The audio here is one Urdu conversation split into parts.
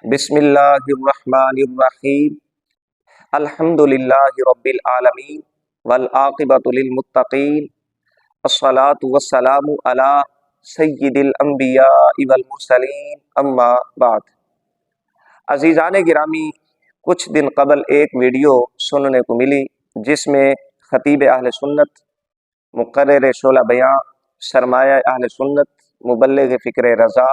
بسم اللہ الرحمن الرحیم الحمدللہ رب العالمین والعاقبۃ للمتقین الصلاۃ والسلام علی سید الانبیاء والمرسلین اما بعد۔ عزیزان گرامی، کچھ دن قبل ایک ویڈیو سننے کو ملی جس میں خطیب اہل سنت، مقرر شعلہ بیاں، سرمایہ اہل سنت، مبلغ فکر رضا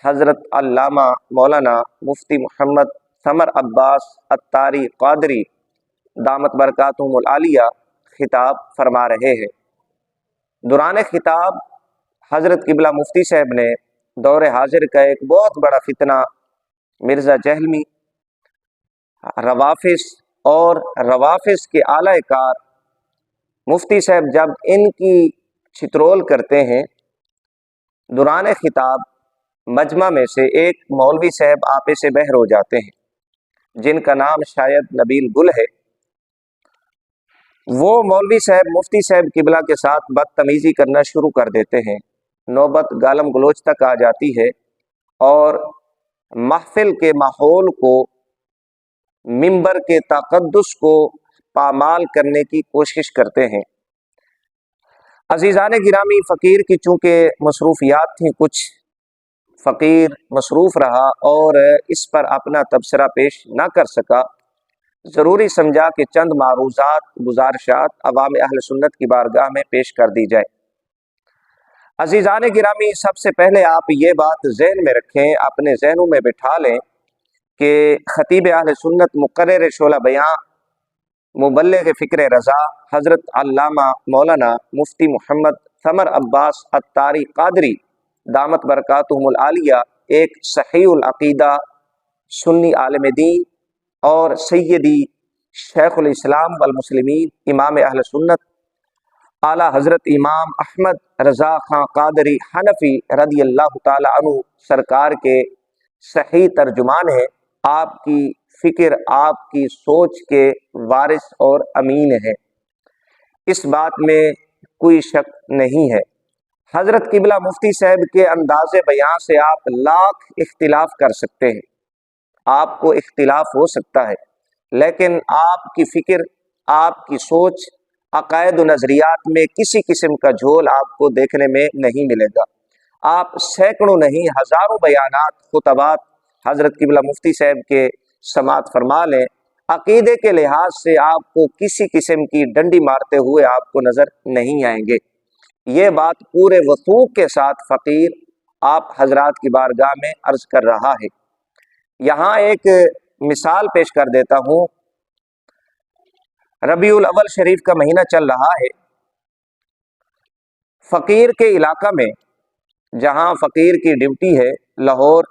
حضرت علامہ مولانا مفتی محمد ثمر عباس عطاری قادری دامت برکاتہم العالیہ خطاب فرما رہے ہیں۔ دوران خطاب حضرت قبلہ مفتی صاحب نے دور حاضر کا ایک بہت بڑا فتنہ مرزا جہلمی، روافظ اور روافظ کے اعلی کار مفتی صاحب جب ان کی چترول کرتے ہیں، دوران خطاب مجمع میں سے ایک مولوی صاحب آپے سے بہر ہو جاتے ہیں جن کا نام شاید نبیل گل ہے۔ وہ مولوی صاحب مفتی صاحب قبلہ کے ساتھ بدتمیزی کرنا شروع کر دیتے ہیں، نوبت گالم گلوچ تک آ جاتی ہے اور محفل کے ماحول کو، منبر کے تقدس کو پامال کرنے کی کوشش کرتے ہیں۔ عزیزان گرامی، فقیر کی چونکہ مصروفیات تھیں، کچھ فقیر مصروف رہا اور اس پر اپنا تبصرہ پیش نہ کر سکا، ضروری سمجھا کہ چند معروضات، گزارشات عوام اہل سنت کی بارگاہ میں پیش کر دی جائے۔ عزیزان گرامی، سب سے پہلے آپ یہ بات ذہن میں رکھیں، اپنے ذہنوں میں بٹھا لیں کہ خطیب اہل سنت، مقرر شعلہ بیاں، مبلغ فکر رضا حضرت علامہ مولانا مفتی محمد ثمر عباس عطاری قادری دامت برکاتہم العالیہ ایک صحیح العقیدہ سنی عالم دین اور سیدی شیخ الاسلام والمسلمین امام اہل سنت اعلیٰ حضرت امام احمد رضا خان قادری حنفی رضی اللہ تعالی عنہ سرکار کے صحیح ترجمان ہیں، آپ کی فکر، آپ کی سوچ کے وارث اور امین ہیں، اس بات میں کوئی شک نہیں ہے۔ حضرت قبلہ مفتی صاحب کے انداز بیان سے آپ لاکھ اختلاف کر سکتے ہیں، آپ کو اختلاف ہو سکتا ہے، لیکن آپ کی فکر، آپ کی سوچ، عقائد و نظریات میں کسی قسم کا جھول آپ کو دیکھنے میں نہیں ملے گا۔ آپ سینکڑوں نہیں، ہزاروں بیانات، خطبات حضرت قبلہ مفتی صاحب کے سماعت فرما لیں، عقیدے کے لحاظ سے آپ کو کسی قسم کی ڈنڈی مارتے ہوئے آپ کو نظر نہیں آئیں گے۔ یہ بات پورے وثوق کے ساتھ فقیر آپ حضرات کی بارگاہ میں عرض کر رہا ہے۔ یہاں ایک مثال پیش کر دیتا ہوں۔ ربیع الاول شریف کا مہینہ چل رہا ہے، فقیر کے علاقہ میں جہاں فقیر کی ڈیوٹی ہے لاہور،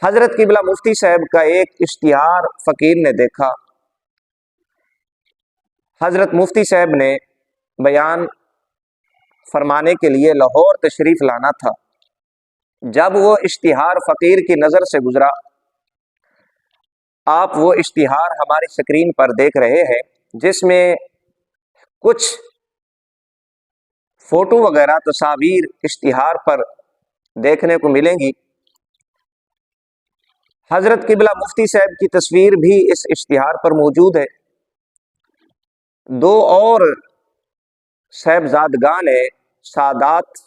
حضرت قبلہ مفتی صاحب کا ایک اشتہار فقیر نے دیکھا۔ حضرت مفتی صاحب نے بیان فرمانے کے لیے لاہور تشریف لانا تھا۔ جب وہ اشتہار فقیر کی نظر سے گزرا، آپ وہ اشتہار ہماری سکرین پر دیکھ رہے ہیں جس میں کچھ فوٹو وغیرہ، تصاویر اشتہار پر دیکھنے کو ملیں گی۔ حضرت قبلہ مفتی صاحب کی تصویر بھی اس اشتہار پر موجود ہے۔ دو اور صاحبزادگان سادات،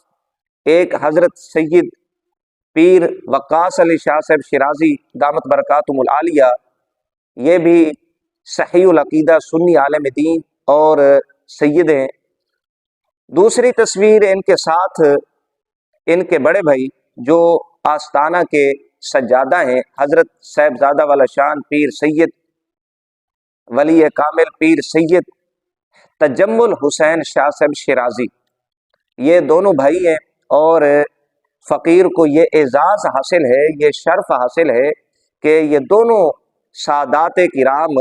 ایک حضرت سید پیر وقاص علی شاہ صاحب شیرازی دامت برکاتہم العالیہ، یہ بھی صحیح العقیدہ سنی عالم دین اور سید ہیں۔ دوسری تصویر ان کے ساتھ ان کے بڑے بھائی جو آستانہ کے سجادہ ہیں، حضرت صاحبزادہ والا شان پیر سید ولی کامل پیر سید تجمل حسین شاہ صاحب شیرازی، یہ دونوں بھائی ہیں، اور فقیر کو یہ اعزاز حاصل ہے، یہ شرف حاصل ہے کہ یہ دونوں سادات کرام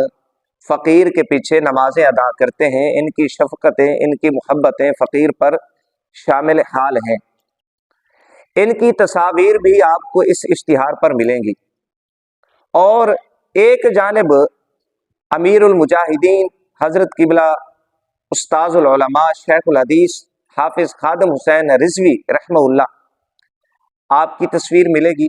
فقیر کے پیچھے نمازیں ادا کرتے ہیں، ان کی شفقتیں، ان کی محبتیں فقیر پر شامل حال ہیں۔ ان کی تصاویر بھی آپ کو اس اشتہار پر ملیں گی۔ اور ایک جانب امیر المجاہدین حضرت قبلہ استاذ العلماء شیخ الحدیث حافظ خادم حسین رضوی رحمہ اللہ، آپ کی تصویر ملے گی۔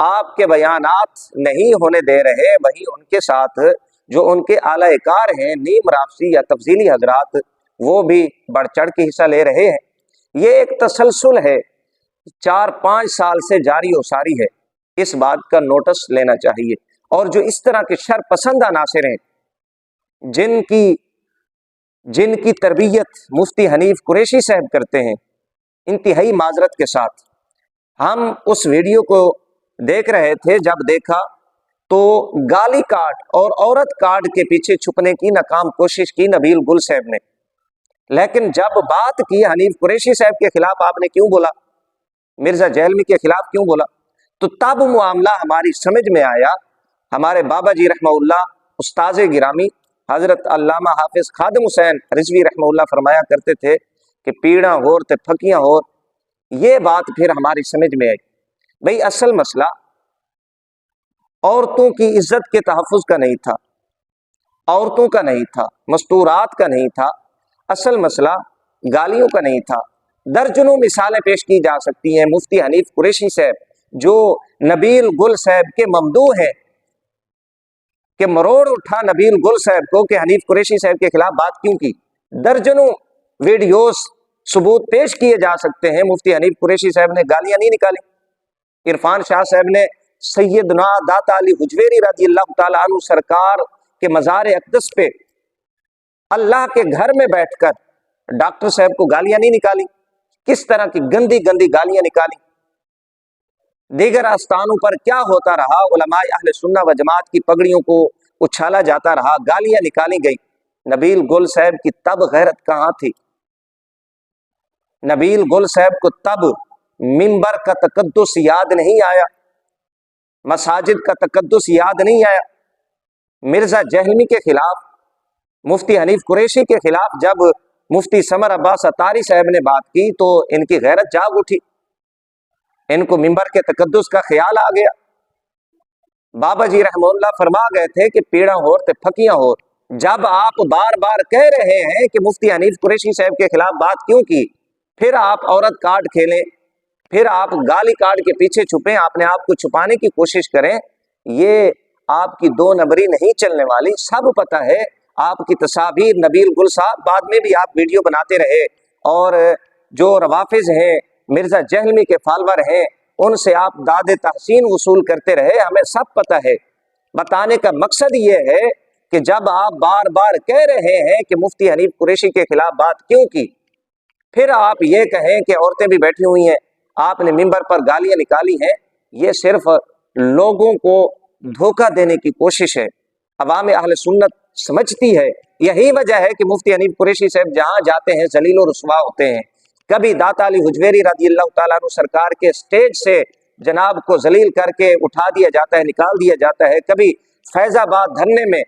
آپ کے بیانات نہیں ہونے دے رہے، وہیں ان کے ساتھ جو ان کے اعلی کار ہیں نیم رافضی یا تفضیلی حضرات، وہ بھی بڑھ چڑھ کے حصہ لے رہے ہیں۔ یہ ایک تسلسل ہے، 4-5 سال سے جاری و ساری ہے، اس بات کا نوٹس لینا چاہیے۔ اور جو اس طرح کے شر پسند عناصر ہیں، جن کی تربیت مفتی حنیف قریشی صاحب کرتے ہیں، انتہائی معذرت کے ساتھ ہم اس ویڈیو کو دیکھ رہے تھے، جب دیکھا تو گالی کاٹ اور عورت کاٹ کے پیچھے چھپنے کی ناکام کوشش کی نبیل گل صاحب نے، لیکن جب بات کی حنیف قریشی صاحب کے خلاف، آپ نے کیوں بولا، مرزا جہلمی کے خلاف کیوں بولا، تو تب معاملہ ہماری سمجھ میں آیا۔ ہمارے بابا جی رحمہ اللہ، استاذ گرامی حضرت علامہ حافظ خادم حسین رضوی رحمہ اللہ فرمایا کرتے تھے کہ پیڑاں ہور تے پھکیاں ہور۔ یہ بات پھر ہماری سمجھ میں آئی، بھئی اصل مسئلہ عورتوں کی عزت کے تحفظ کا نہیں تھا، عورتوں کا نہیں تھا، مستورات کا نہیں تھا، اصل مسئلہ گالیوں کا نہیں تھا۔ درجنوں مثالیں پیش کی جا سکتی ہیں۔ مفتی حنیف قریشی صاحب جو نبیل گل صاحب کے ممدوح ہیں، کہ مروڑ اٹھا نبیل گل صاحب کو کہ حنیف قریشی صاحب کے خلاف بات کیوں کی۔ درجنوں ویڈیوز ثبوت پیش کیے جا سکتے ہیں، مفتی حنیف قریشی صاحب نے گالیاں نہیں نکالی۔ عرفان شاہ صاحب نے سیدنا داتا علی حجویری رضی اللہ تعالیٰ عنہ سرکار کے مزار اقدس پہ اللہ کے گھر میں بیٹھ کر ڈاکٹر صاحب کو گالیاں نہیں نکالی، کس طرح کی گندی گندی گالیاں نکالی۔ دیگر آستانوں پر کیا ہوتا رہا، علماء اہل سنہ و جماعت کی پگڑیوں کو اچھالا جاتا رہا، گالیاں نکالی گئی۔ نبیل گل صاحب کی تب غیرت کہاں تھی؟ نبیل گل صاحب کو تب منبر کا تقدس یاد نہیں آیا، مساجد کا تقدس یاد نہیں آیا۔ مرزا جہلمی کے خلاف، مفتی حنیف قریشی کے خلاف جب مفتی سمر عباس اتاری صاحب نے بات کی تو ان کی غیرت جاگ اٹھی، ان کو منبر کے تقدس کا خیال آ گیا۔ بابا جی رحمہ اللہ فرما گئے تھے کہ پیڑاں ہور تے پھکیاں ہور۔ جب آپ بار بار کہہ رہے ہیں کہ مفتی حنیف قریشی صاحب کے خلاف بات کیوں کی، پھر آپ عورت کارڈ کھیلیں، پھر آپ گالی کارڈ کے پیچھے چھپیں، اپنے آپ کو چھپانے کی کوشش کریں، یہ آپ کی دو نمبری نہیں چلنے والی۔ سب پتہ ہے آپ کی تصاویر، نبیل گل صاحب بعد میں بھی آپ ویڈیو بناتے رہے، اور جو روافظ ہیں، مرزا جہلمی کے فالور ہیں، ان سے آپ داد تحسین وصول کرتے رہے، ہمیں سب پتہ ہے۔ بتانے کا مقصد یہ ہے کہ جب آپ بار بار کہہ رہے ہیں کہ مفتی حنیف قریشی کے خلاف بات کیوں کی، پھر آپ یہ کہیں کہ عورتیں بھی بیٹھی ہوئی ہیں، آپ نے منبر پر گالیاں نکالی ہیں، یہ صرف لوگوں کو دھوکہ دینے کی کوشش ہے۔ عوام اہل سنت سمجھتی ہے، یہی وجہ ہے کہ مفتی حنیف قریشی صاحب جہاں جاتے ہیں ذلیل و رسوا ہوتے ہیں۔ کبھی داتا علی حجویری رضی اللہ تعالیٰ عنہ سرکار کے سٹیج سے جناب کو ذلیل کر کے اٹھا دیا جاتا ہے، نکال دیا جاتا ہے، کبھی فیض آباد دھرنے میں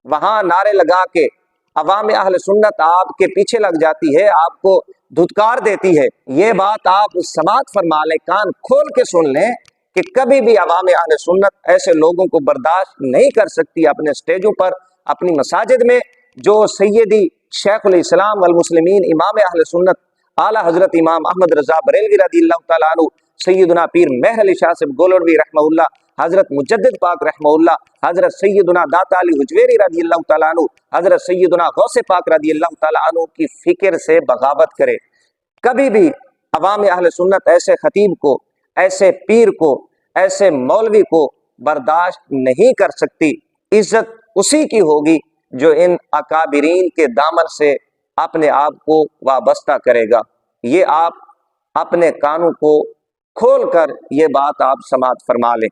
وہاں نعرے لگا کے عوام اہل سنت آپ کے پیچھے لگ جاتی ہے، آپ کو دھتکار دیتی ہے۔ یہ بات آپ سماعت فرما لیں، کان کھول کے سن لیں کہ کبھی بھی عوام اہل سنت ایسے لوگوں کو برداشت نہیں کر سکتی اپنے سٹیجوں پر، اپنی مساجد میں، جو سیدی شیخ الاسلام والمسلمین امام اہل سنت اعلیٰ حضرت امام احمد رضا بریلوی رضی اللہ تعالیٰ عنہ، سیدنا پیر مہر علی شاہ صاحب گولڑوی رحمہ اللہ، حضرت مجدد پاک رحمہ اللہ، حضرت سیدنا داتا علی حجویری رضی اللہ تعالیٰ عنہ، حضرت سیدنا غوث پاک رضی اللہ تعالیٰ عنہ کی فکر سے بغاوت کرے۔ کبھی بھی عوام اہل سنت ایسے خطیب کو، ایسے پیر کو، ایسے مولوی کو برداشت نہیں کر سکتی۔ عزت اسی کی ہوگی جو ان اکابرین کے دامن سے اپنے آپ کو وابستہ کرے گا۔ یہ آپ اپنے کانوں کو کھول کر یہ بات آپ سماعت فرما لیں۔